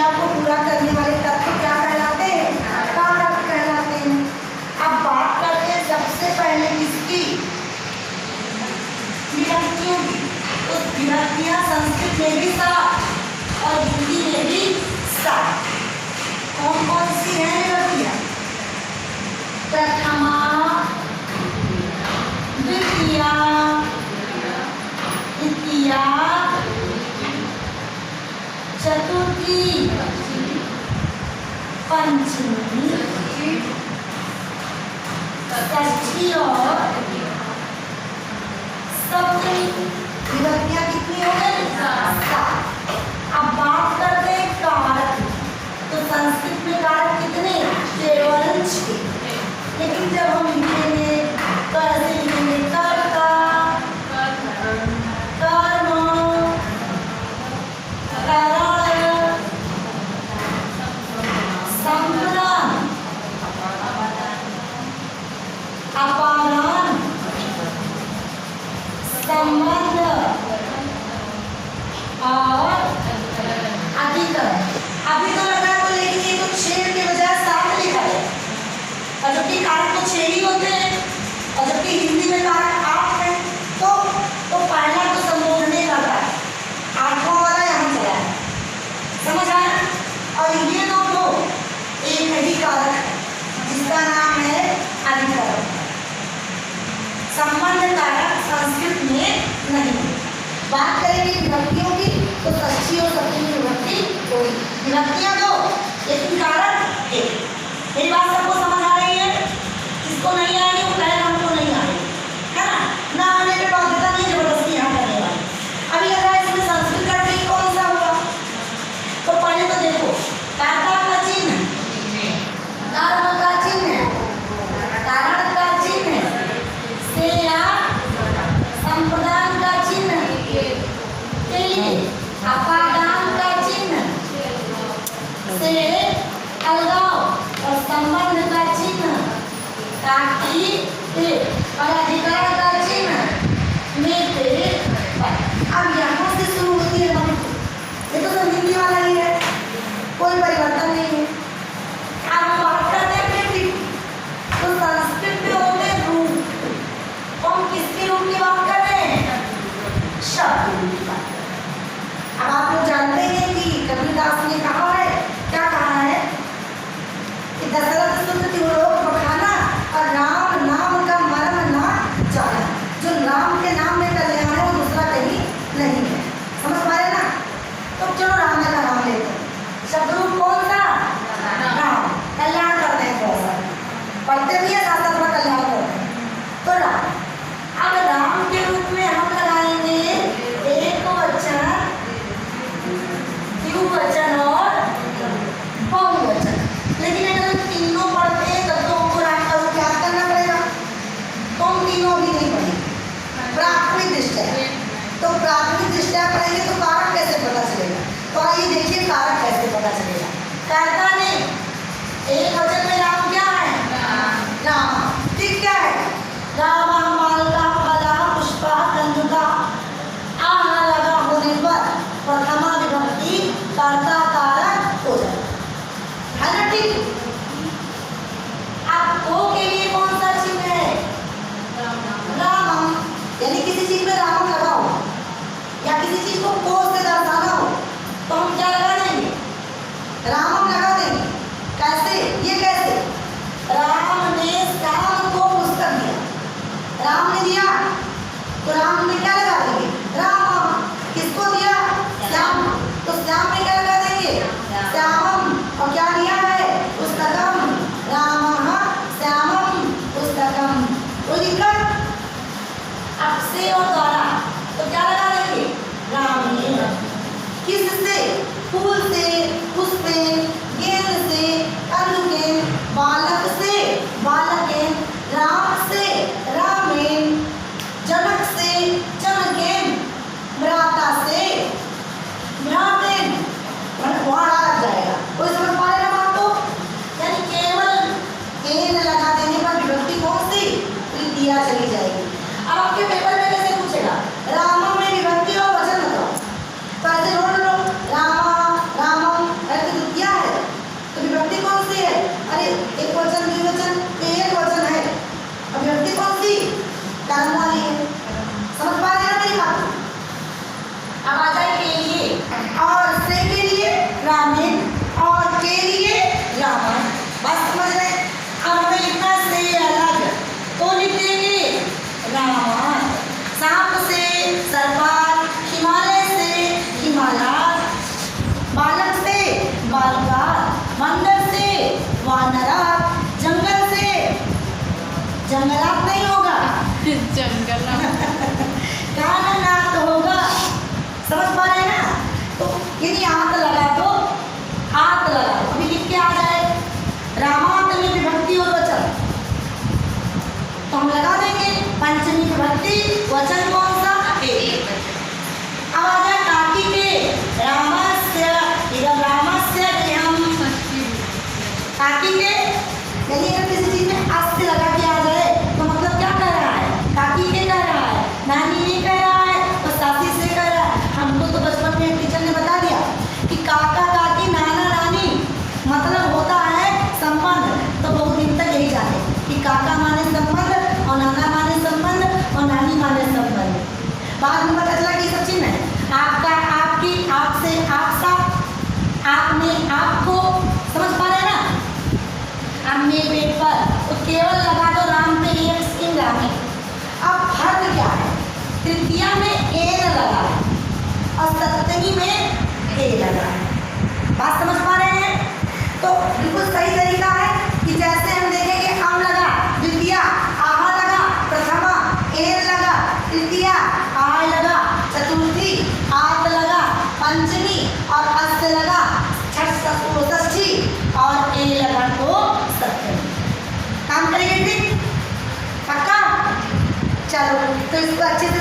क्रिया को पूरा करने वाले तत्व क्या कहलाते हैं? कारक कहलाते हैं। अब बात करते हैं सबसे पहले किसकी? विभक्तियों की। तो विभक्तियां संस्कृत में भी सात और हिंदी में भी सात। कौन कौन सी हैं विभक्तियां? प्रथमा, द्वितीया, तृतीया, चतुर्थी, पंचमी, षष्ठी और सप्तमी। विभक्तियां कितनी हो गई? सात। अब बात करते हैं कारक। तो संस्कृत में कारक कितने? केवल 6। लेकिन जब हम लिखेंगे तो ऐसे लिखेंगे कर्ता, कर्म, करण, संप्रदान, अपादान, संबंध और अधिकरण। अभी तो लगा तो लेकिन ये तो 6 के बजाय 7 लिखा है, और जबकि कारक तो 6 ही होते हैं, और जबकि हिंदी में कारक 8 है। तो पहला तो संबोधन करता है, 8वां वाला यहाँ चला है। समझ आया? और ये दोनों एक ही कारक है जिसका नाम है अधिकरण। संबंध कारक संस्कृत में नहीं। बात करेंगे विभक्तियों की, तो षष्ठी और सप्तमी विभक्ति होगी। विभक्तियां 2 लेकिन कारक 1। मेरी बात सबको समझ आ रही है? किसको नहीं आ रही वो कहे हमको नहीं आ रही, है ना? ना आने पे बाध्यता नहीं, जबरदस्ती यहाँ करने वाली। अभी अगर इसमें संस्कृत का ट्रिक कौन सा हुआ? तो पहले तो देखो, कर्ता का चिन्ह, कर्म का चिन्ह, कारण का चिन्ह, से या संप्रदान का चिन्ह, अपादान का चिन्ह, से अलगाव और संबंध का चिन्ह, ताकि और अधिकरण का चिन्ह में से। अब यहाँ से शुरू होती है ये तो सब हिंदी वाला ही है, कोई परिवर्तन नहीं है। अब हम बात करते हैं प्रीफिक्स। तो संस्कृत में होते हैं रूप। हम किसके रूप की बात कर रहे हैं? शब्द रूप की बात। अब आप लोग जानते हैं कि कबीरदास ने कहा है, क्या कहा है कि दशरथ सुत त्रिलोक बखाना और राम नाम का मर्म ना जाना। जो राम के नाम में कल्याण है वो दूसरा कहीं नहीं है। समझ पाए ना? तो चलो राम का नाम लेते हैं। शब्द रूप कौन सा? राम। कल्याण करते हैं कौन सा? पढ़ते भी है, साथ साथ में कल्याण करते हैं। तो राम। अब राम के रूप में हम लगाएंगे एक वचन, द्विवचन और बहुवचन। लेकिन अगर तीनों पढ़ते हैं तब तो हमको राम का रूप याद करना पड़ेगा। तो हम तीनों भी नहीं पढ़ेंगे प्राथमिक दृष्टया। तो प्राथमिक दृष्टया पढ़ेंगे तो कारक कैसे पता चलेगा? तो आइए देखिए कारक कैसे पता चलेगा। कर्ता ने एक वचन में राम क्या है? राम। ठीक क्या है? रामा मालका फला पुष्पा गंधुका आहा लगा होने पर प्रथमा विभक्ति कर्ता कारक हो जाए, है ना? ठीक। अब ओ के लिए कौन सा चिन्ह है? राम। यानी किसी चीज में राम लगा हो या किसी चीज को को से दर्शाना हो तो हम क्या लगा देंगे? राम लगा देंगे। कैसे? ये कैसे? राम ने श्याम को पुस्तक दिया। राम ने दिया तो राम में क्या लगा देंगे? राम। किसको दिया? श्याम। तो श्याम में क्या लगा देंगे? श्यामम। और क्या दिया है? पुस्तकम। रामः श्यामम पुस्तकम। कोई दिक्कत? अब से और द्वारा तो क्या लगा देंगे? राम ने। किससे? फूल से, पुष्प से, गेंद से, कंदुकेन, बालक से, बालकेन, राम से, रामेन, जनक से, जंगलात नहीं होगा, जंगल काननाथ होगा। समझ पा रहे हैं ना? तो यदि हाथ लगा तो हाथ लगा, अभी लिख के आ जाए रामांत में विभक्ति हो वचन, तो हम लगा देंगे पंचमी विभक्ति वचन कौन सा? एक। अब आ जाए काकी के रामस्य, इधर रामस्य हम काकी के, यदि अगर किसी चीज में अस्त लगा के आ जाए तो मतलब क्या कह रहा है? काकी के कह रहा है, नानी नहीं कह रहा है, और साथी से कह रहा है। हमको तो बचपन में टीचर ने बता दिया कि काका काकी नाना नानी मतलब होता है संबंध, तो बहुत दिन तक यही जाने कि काका माने संबंध और नाना माने संबंध और नानी माने संबंध। बाद में पता चला कि सब चीज है आपका, आपकी, आपसे, आपसा, आपने, आपको। समझ पा रहे हैं ना? हमने पेपर तो केवल लगा दो राम पे एक स्किन रामी। अब फर्क क्या है? तृतीया में ए लगा है और सप्तमी में ए लगा है। बात समझ पा रहे हैं? तो बिल्कुल सही तरीका है कि जैसे हम देखेंगे अम लगा द्वितीया, आहा लगा प्रथमा, ए लगा तृतीया, आय लगा चतुर्थी, आत लगा पंचमी और अस्त लगा षष्ठी और ए लगा तो सप्तमी। काम करेंगे ठीक? पक्का? चलो तो इसको अच्छे से